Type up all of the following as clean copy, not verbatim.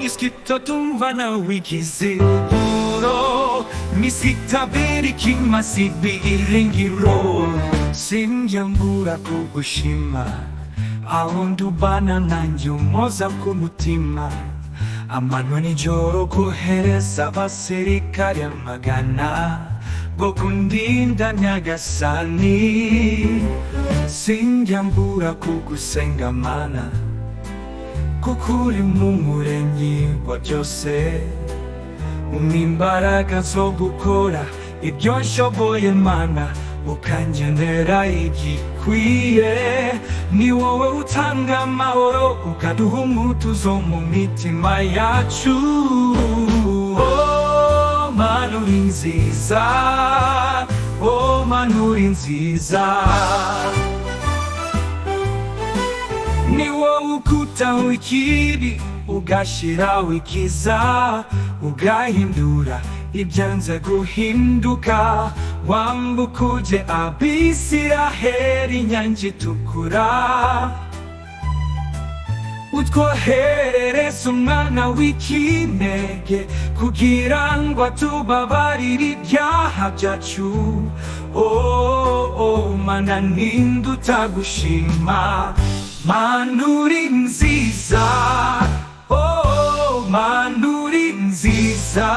ISKID TUK wikiziguro misitabiri kimasibiringiro sinjambura kugushima aho ndubana nanjye umoza ku mutima amanywa nijoro guhereza abasirikare amagana bwo kundinda nyagasani sinjambura kugusenga mana kuko uri muremyi wa byose imbaraga zo gukora ibyo nshoboye mana ukangenera igikwiye ni wowe utanga amahoro ukaduha umutuzo mu mitima yacu oh manurinziza oh manurinziza ni wowe ukutaho ikibi ugashiraho ikiza ugahindura ibyanze guhinduka wambuka uje Abisiraheli inyanja itukura utwoherereza umwana w'ikinege kugira ngo atubabarire ibyaha byacu oh mana ninde utagushima manurinziza oh manurinziza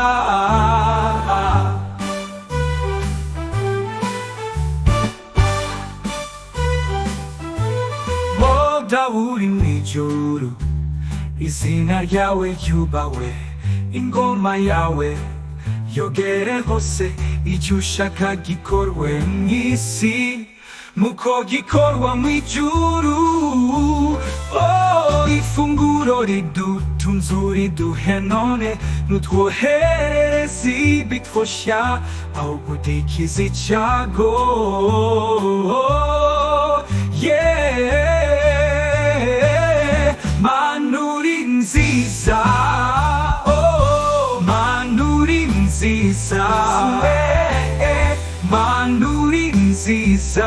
uri mw'ijuru izina ryawe ryubahwe ingoma yawe yogere hose icyo ushaka gikorwe mw'isi muko gikorwa mw'ijuru oh ifunguro ridutunze uriduhe none nutwoherereze ibitwosha aho gudikiza icyago yeah manurinziza oh manurinziza manurinziza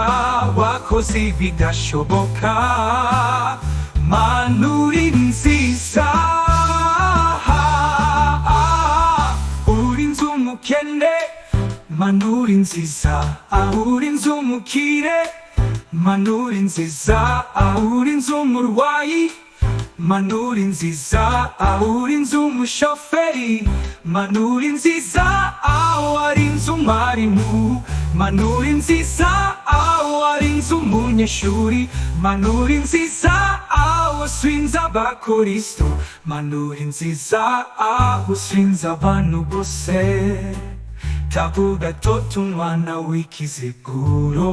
wakoze ibidashoboka manurinziza urinze umukene manurinziza urinze umukire manurinziza urinze umurwayi manurinziza urinze umushoferi manurinziza warinze umwarimu manurinziza warinze umunyeshuri manurinziza washinze abakristo manurinziza washinze abantu bose tavuga toto umwana w'ikiziguro